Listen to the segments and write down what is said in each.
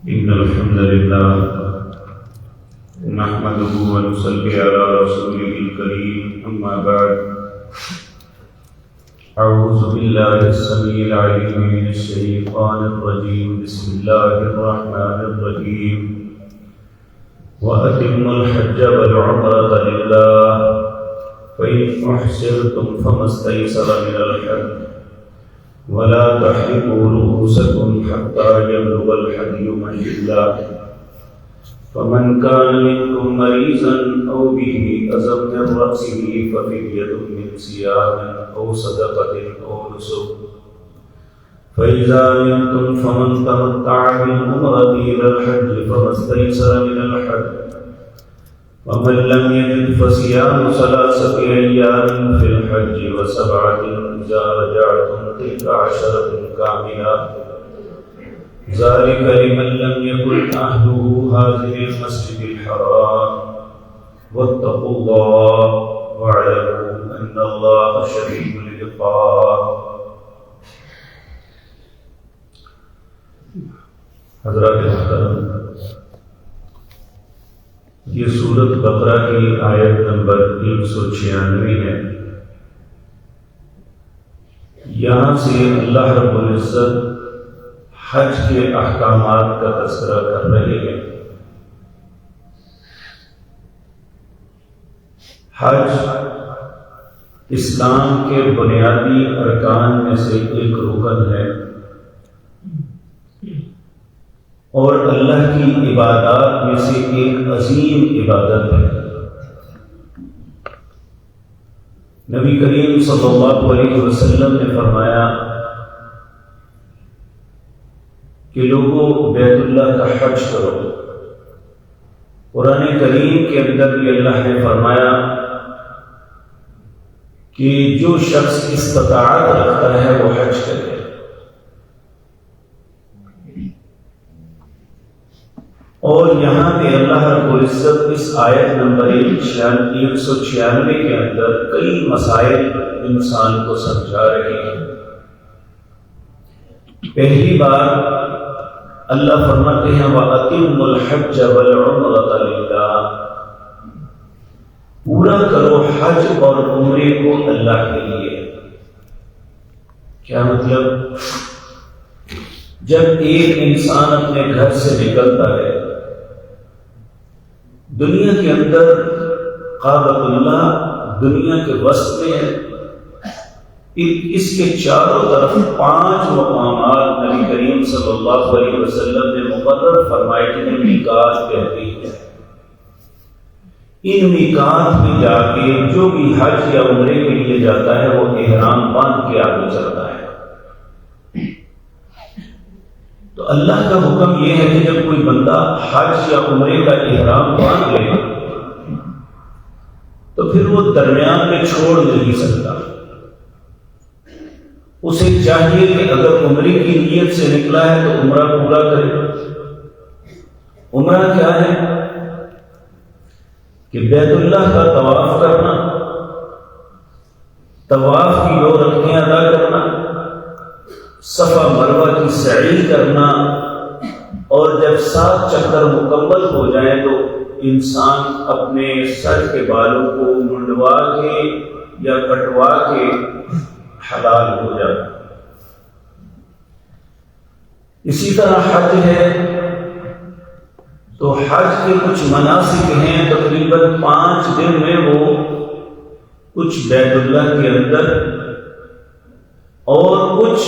إن الحمد لله نحمده ونصلي على رسوله الكريم أما بعد أعوذ بالله السميع العليم من الشيطان الرجيم بسم الله الرحمن الرحيم وأتموا الحج والعمرة لله فإن أحسرتم فما استيسر من الحج ولا تحلقوا رؤوسكم حتى يبلغ الحدي محله فمن كان منكم مريضا أو به أذى من رأسه ففدية من صيام أو صدقة أو نسك فإذا أمنتم فمن تمتع بالعمرة إلى الحج فما استيسر من الحج ومن لم يجد فصيام 3 أيام في الحج و7 إذا رجعتم تلك 10 كاملة ذلك لمن لم يكن أهله حاضر المسجد الحرام واتقوا الله واعلموا أن الله شديد العقاب. حضرات محترم، یہ سورۃ بقرہ کی آیت نمبر 196 ہے. یہاں سے اللہ رب العزت حج کے احکامات کا تذکرہ کر رہے ہیں. حج اسلام کے بنیادی ارکان میں سے ایک رکن ہے اور اللہ کی عبادات میں سے ایک عظیم عبادت ہے. نبی کریم صلی اللہ علیہ وسلم نے فرمایا کہ لوگوں بیت اللہ کا حج کرو. قرآن کریم کے اندر بھی اللہ نے فرمایا کہ جو شخص استطاعت رکھتا ہے وہ حج کرے. اور یہاں پہ اللہ رب العزت اس آیت نمبر 196 کے اندر کئی مسائل انسان کو سمجھا رہے ہیں. پہلی بات اللہ فرماتے ہیں وَأَتِمُّوا الْحَجَّ وَالْعُمْرَةَ لِلَّهِ، پورا کرو حج اور عمرے کو اللہ کے لیے. کیا مطلب؟ جب ایک انسان اپنے گھر سے نکلتا ہے، دنیا کے اندر کعبۃ اللہ دنیا کے وسط میں ہے، اس کے چاروں طرف 5 مقامات نبی کریم صلی اللہ علیہ وسلم نے مقرر فرمائے جنہیں میقات کہتے ہیں. ان میقات میں جا کے جو بھی حج یا عمرے کے لیے جاتا ہے وہ احرام باندھ کے آگے چلتا ہے. تو اللہ کا حکم یہ ہے کہ جب کوئی بندہ حج یا عمرے کا احرام باندھ لے تو پھر وہ درمیان میں چھوڑ نہیں سکتا. اسے چاہیے کہ اگر عمرے کی نیت سے نکلا ہے تو عمرہ پورا کرے. عمرہ کیا ہے؟ کہ بیت اللہ کا طواف کرنا، طواف کی 2 رکعتیں ادا کرنا، صفا مروہ کی سعی کرنا، اور جب 7 چکر مکمل ہو جائیں تو انسان اپنے سر کے بالوں کو منڈوا کے یا کٹوا کے حلال ہو جاتا. اسی طرح حج ہے تو حج کے کچھ مناسک ہیں، تقریباً 5 دن میں وہ کچھ بیت اللہ کے اندر اور کچھ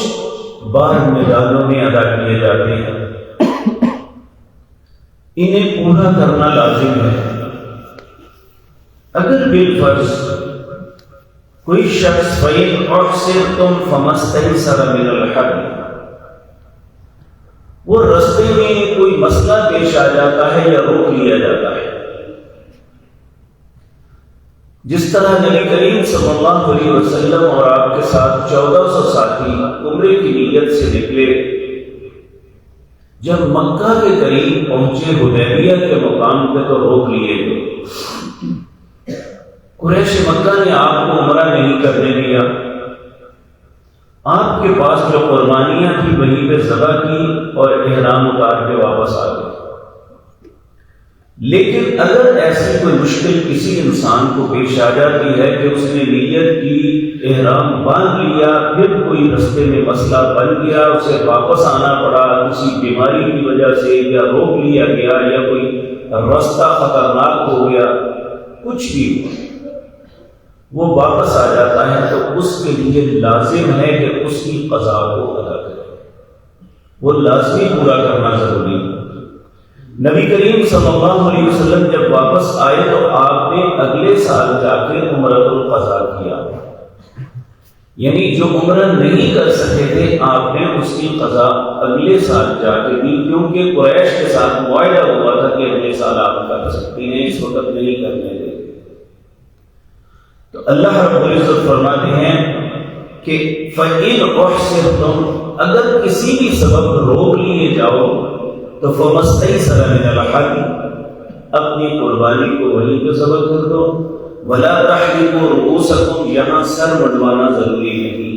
باہر میدانوں میں ادا کیے جاتے ہیں. انہیں پورا کرنا لازم ہے. اگر بالفرض کوئی شخص فَإِنْ أُحْصِرْتُمْ فَمَا اسْتَيْسَرَ مِنَ الْحَدْيِ، وہ رستے میں کوئی مسئلہ پیش آ جاتا ہے یا روک لیا جاتا ہے. جس طرح نبی کریم صلی اللہ علیہ وسلم اور آپ کے ساتھ 1400 ساتھی عمرے کی نیت سے نکلے، جب مکہ کے قریب پہنچے حدیبیہ کے مقام پہ تو روک لیے گئے. قریش مکہ نے آپ کو عمرہ نہیں کرنے دیا. آپ کے پاس جو قربانیاں تھیں وہیں پہ ذبح کی اور احرام اتار کے واپس آ گئے۔ لیکن اگر ایسی کوئی مشکل کسی انسان کو پیش آ جاتی ہے کہ اس نے نیت کی، احرام باندھ لیا، پھر کوئی رستے میں مسئلہ بن گیا، اسے واپس آنا پڑا کسی بیماری کی وجہ سے، یا روک لیا گیا، یا کوئی راستہ خطرناک ہو گیا، کچھ بھی وہ واپس آ جاتا ہے، تو اس کے لیے لازم ہے کہ اس کی قضا کو ادا کرے، وہ لازمی پورا کرنا ضروری ہے۔ نبی کریم صلی اللہ علیہ وسلم جب واپس آئے تو آپ نے اگلے سال جا کے عمرۃ القضا کیا، یعنی جو عمرہ نہیں کر سکے تھے آپ نے اس کی قضا اگلے سال جا کے دی، کیونکہ قریش کے ساتھ معاہدہ ہوا تھا کہ اگلے سال آپ کر سکتی ہیں، اس وقت نہیں کرنے دیں۔ تو اللہ رب العزت فرماتے ہیں کہ فَإِنْ أُحْصِرْتُمْ، اگر کسی بھی سبب روک لیے جاؤ تو فَمَسْتَيْسَرَ مِنَ الْحَدْيِ، اپنی قربانی کو وہیں پہ ذبح کر دو، وَلَا تَحْلِقُوا رُؤُوسَكُمْ، یہاں سر منڈوانا ضروری نہیں۔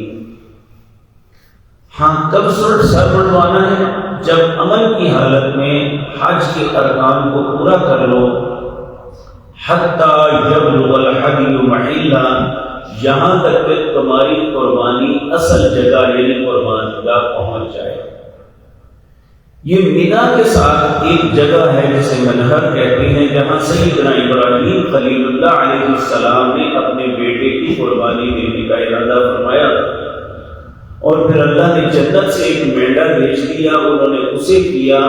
ہاں کب سر منڈوانا ہے؟ جب عمل کی حالت میں حج کے ارکان کو پورا کر لو، حَتَّى يَبْلُغَ الْحَدْيُ مَحِلَّهُ، یہاں تک کہ تمہاری قربانی اصل جگہ یعنی قربانی گاہ پہنچ جائے۔ یہ مینا کے ساتھ ایک جگہ ہے جسے منہر کہتے ہیں، جہاں سیدنا ابراہیم خلیل اللہ علیہ السلام نے اپنے بیٹے کی قربانی دینے کا ارادہ فرمایا، اور پھر اللہ نے جنت سے ایک مینڈا بھیج دیا، انہوں نے اسے کیا۔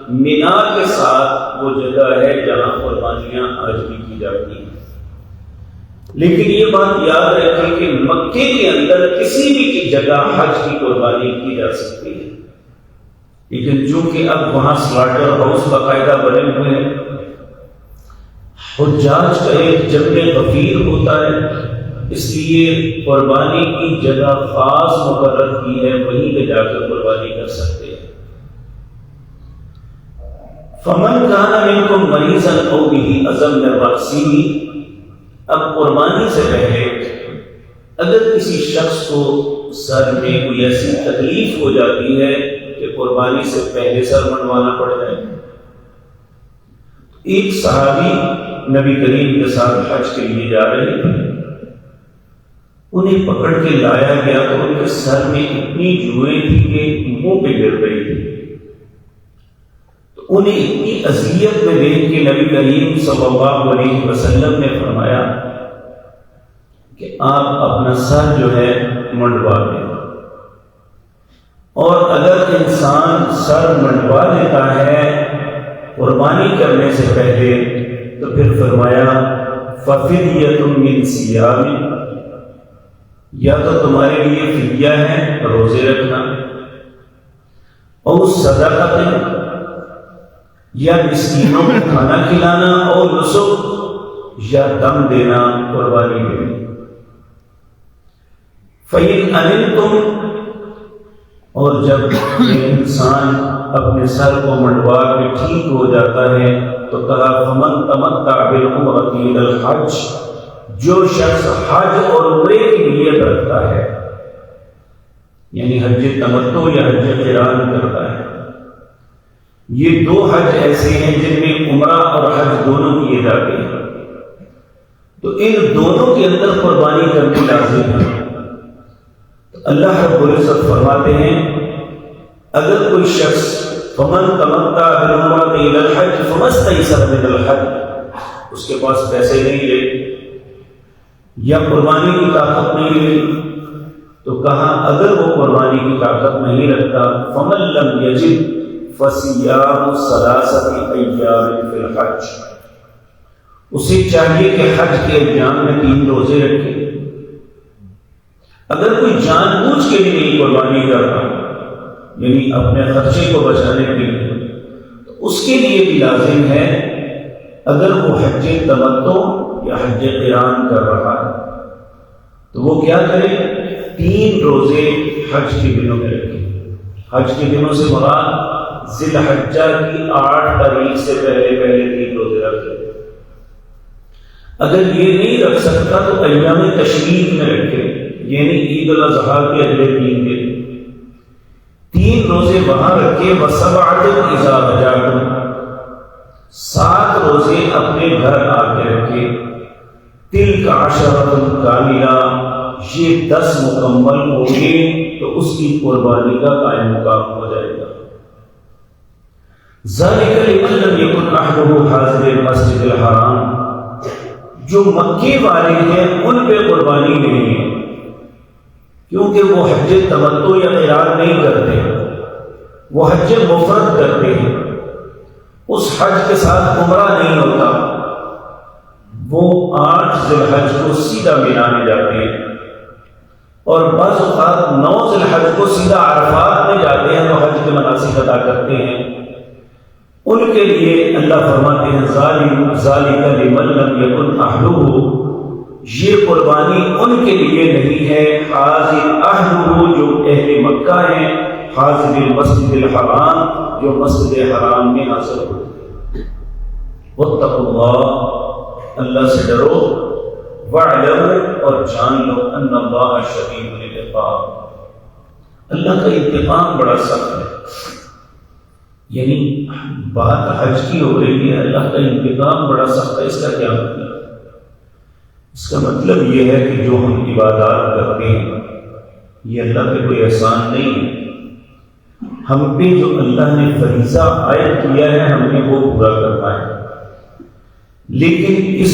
مینا کے ساتھ وہ جگہ ہے جہاں قربانیاں آج بھی کی جاتی ہیں۔ لیکن یہ بات یاد رکھیں کہ مکے کے اندر کسی بھی جگہ حج کی قربانی کی جا سکتی ہے، لیکن چونکہ اب وہاں سلاٹر ہاؤس باقاعدہ بنے ہوئے ہیں، حجاج کا ایک جنگ غفیر ہوتا ہے، اس لیے قربانی کی جگہ خاص مقرر کی ہے، وہیں پہ جا کر قربانی کر سکتے ہیں۔ فَمَنْ كَانَ مِنْكُمْ مَرِيضًا أَوْ بِهِ أَذًى مِنْ رَأْسِهِ، اب قربانی سے پہلے اگر کسی شخص کو سر میں کوئی ایسی تکلیف ہو جاتی ہے کہ قربانی سے پہلے سر منڈوانا پڑ جائے، ایک صحابی نبی کریم کے ساتھ حج کے لیے جا رہے تھے، انہیں پکڑ کے لایا گیا تو ان کے سر میں اتنی جوئیں تھی کہ منہ پہ گر رہی تھی، تو انہیں اتنی اذیت میں دیکھ کے نبی کریم صلی اللہ علیہ وسلم نے فرمایا کہ آپ اپنا سر جو ہے منڈوا دیں، اور اگر انسان سر منڈوا لیتا ہے قربانی کرنے سے پہلے تو پھر فرمایا فَفِدْيَةٌ مِّن صِيَامٍ، یا تو تمہارے لیے فدیہ ہے روزے رکھنا، اور صدقۃ، یا مسکینوں کو کھانا کھلانا، اور نسک، یا دم دینا قربانی میں۔ فَإِنْ أَمِنْتُمْ، اور جب انسان اپنے سر کو منڈوا کے ٹھیک ہو جاتا ہے تو کہا فَمَنْ تَمَتَّعَ بِالْعُمْرَةِ إِلَى الْحَجِّ، جو شخص حج اور عمرے کی نیت رکھتا ہے، یعنی حج تمتع یا حج قران کرتا ہے، یہ دو حج ایسے ہیں جن میں عمرہ اور حج دونوں کیے جاتے ہیں، تو ان دونوں کے اندر قربانی کرنی لازم ہے۔ تو اللہ رب العزت فرماتے ہیں اگر کوئی شخص فمن تمتع بالعمرۃ الی الحج فمستیسر من الحج، اس کے پاس پیسے نہیں رہے یا قربانی کی طاقت نہیں رہی، تو کہا اگر وہ قربانی کی طاقت نہیں رکھتا فمن لم یجد فصیام ثلاثۃ ایام فی الحج، اسے چاہیے کہ حج کے ایام میں 3 روزے رکھے۔ اگر کوئی جان بوجھ کے بھی نہیں قربانی کرتا، یعنی اپنے خرچے کو بچانے کے لیے، تو اس کے لیے بھی لازم ہے اگر وہ حج تمتع یا حج قران کر رہا ہے تو وہ کیا کرے، 3 روزے حج کے دنوں میں رکھے۔ حج کے دنوں سے مراد ذی الحجہ کی 8 تاریخ سے پہلے 3 روزے رکھے۔ اگر یہ نہیں رکھ سکتا تو ایام تشریق میں رکھے، یعنی عید الاضحیٰ کے اگلے 3 دن 3 روزے وہاں رکھے، وسبعۃ اذا رجعتم 7 روزے اپنے گھر آ کے رکھے، تلک عشرۃ کاملہ یہ 10 مکمل ہو گئے تو اس کی قربانی کا قائم مقام ہو جائے گا۔ ذالک لمن لم یکن اہلہ حاضر المسجد الحرام، جو مکے والے ہیں ان پہ قربانی نہیں ہے کیونکہ وہ حج تمتع یا قران نہیں کرتے، وہ حج مفرد کرتے ہیں، اس حج کے ساتھ عمرہ نہیں ہوتا، وہ 8 ذی الحج کو سیدھا مینا میں جاتے ہیں اور بعض اوقات 9 ذی الحج کو سیدھا عرفات میں جاتے ہیں تو حج کے مناسک ادا کرتے ہیں۔ ان کے لیے اللہ فرماتے ہیں ذالک لمن لم یکن اہلہ، یہ قربانی ان کے لیے نہیں ہے حاضر اہلہ جو اہل مکہ ہیں، حاضر المسجد الحرام جو مسجد حرام میں حاضر ہو۔ واتقوا اللہ، اللہ سے ڈرو، واعلموا اور جان لو ان اللہ شدید العقاب، اللہ کا انتقام بڑا سخت ہے۔ یعنی بات حج کی ہو رہی ہے، اللہ کا انتقام بڑا سخت ہے، اس کا کیا مطلب؟ اس کا مطلب یہ ہے کہ جو ہم عبادات کرتے ہیں یہ اللہ پہ کوئی احسان نہیں ہے، ہم پہ جو اللہ نے فریضہ عائد کیا ہے ہم نے وہ پورا کرنا ہے، لیکن اس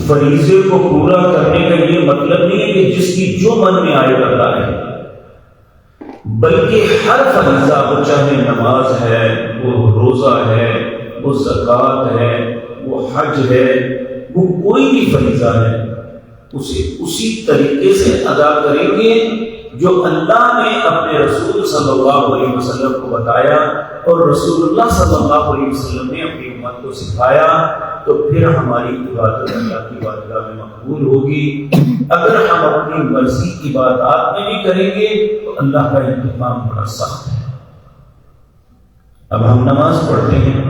فریضے کو پورا کرنے کا یہ مطلب نہیں ہے کہ جس کی جو من میں آئے کرتا ہے، بلکہ ہر فریضہ، وہ چاہے نماز ہے، وہ روزہ ہے، وہ زکوٰۃ ہے، وہ حج ہے، وہ کوئی بھی فریضہ ہے، اسے اسی طریقے سے ادا کریں گے جو اللہ نے اپنے رسول صلی اللہ علیہ وسلم کو بتایا اور رسول اللہ صلی اللہ علیہ وسلم نے اپنی امت کو سکھایا، تو پھر ہماری عبادت اللہ کی بارگاہ میں مقبول ہوگی۔ اگر ہم اپنی مرضی عبادات میں بھی کریں گے تو اللہ کا انتقام بڑا سخت ہے۔ اب ہم نماز پڑھتے ہیں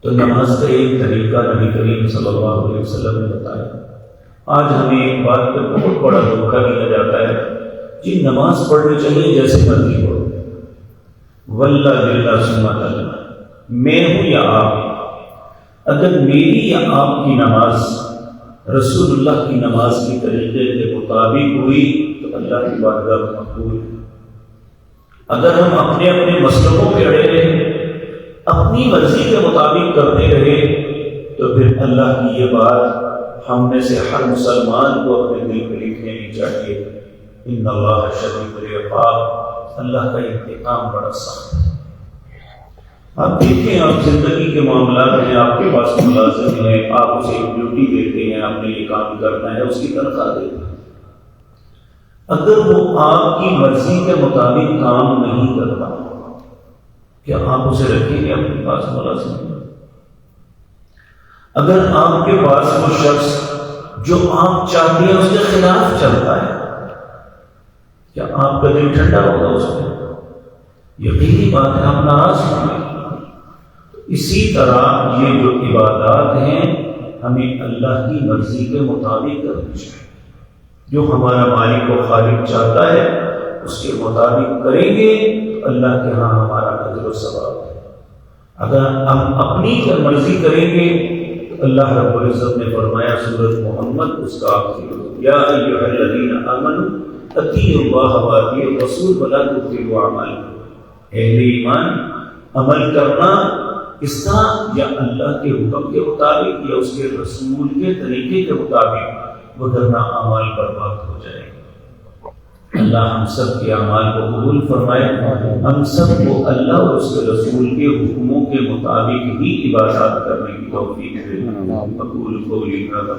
تو نماز کا ایک طریقہ نبی کریم صلی اللہ علیہ وسلم نے بتایا۔ آج ہمیں ایک بات پہ بہت بڑا دھوکہ دیا جاتا ہے، جی نماز پڑھنی چاہیے جیسے مرضی پڑھو، واللہ باللہ ثم اللہ، میں ہوں یا آپ، اگر میری یا آپ کی نماز رسول اللہ کی نماز کی طریقے کے مطابق ہوئی تو اللہ کی بارگاہ میں مقبول ہے۔ اگر ہم اپنے اپنے مسلکوں پہ اڑے رہے، اپنی مرضی کے مطابق کرتے رہے، تو پھر اللہ کی یہ بات ہم میں سے ہر مسلمان کو اپنے دل پہ لکھ لینی چاہیے، ان اللہ شدید العقاب، اللہ کا انتقام بڑا سخت ہے۔ آپ دیکھیں، آپ زندگی کے معاملات میں آپ کے پاس ملازم ہے، آپ اسے ایک ڈیوٹی دیتے ہیں، آپ نے یہ کام کرنا ہے، اس کی تنخواہ دیتے ہیں، اگر وہ آپ کی مرضی کے مطابق کام نہیں کرتا کیا آپ اسے رکھیں گے اپنے پاس ملازم؟ اگر آپ کے پاس وہ شخص جو آپ چاہتے ہیں اس کے خلاف چلتا ہے، کیا آپ کا دل ٹھنڈا ہوگا اس میں؟ یقینی بات ہے آپ ناراض ہوں گے۔ اسی طرح یہ جو عبادات ہیں ہمیں اللہ کی مرضی کے مطابق کرنی چاہیے، جو ہمارا مالک و خالق چاہتا ہے اس کے مطابق کریں گے تو اللہ کے ہاں ہمارا اجر و ثواب ہے۔ اگر ہم اپنی مرضی کریں گے تو اللہ رب العزت نے فرمایا سورۃ محمد اس کا آخری، یا ایھا الذین آمنوا اطیعوا اللہ واطیعوا الرسول ولا تبطلوا اعمالکم، اہل ایمان عمل کرنا اس طرح یا اللہ کے حکم کے مطابق یا اس کے رسول کے طریقے کے مطابق، وگرنہ اعمال برباد ہو جائے گا۔ اللہ ہم سب کے اعمال کو قبول فرمائے، ہم سب کو اللہ اور اس کے رسول کے حکموں کے مطابق ہی عبادات کرنے کی توفیق دے۔ اقول قولی ھذا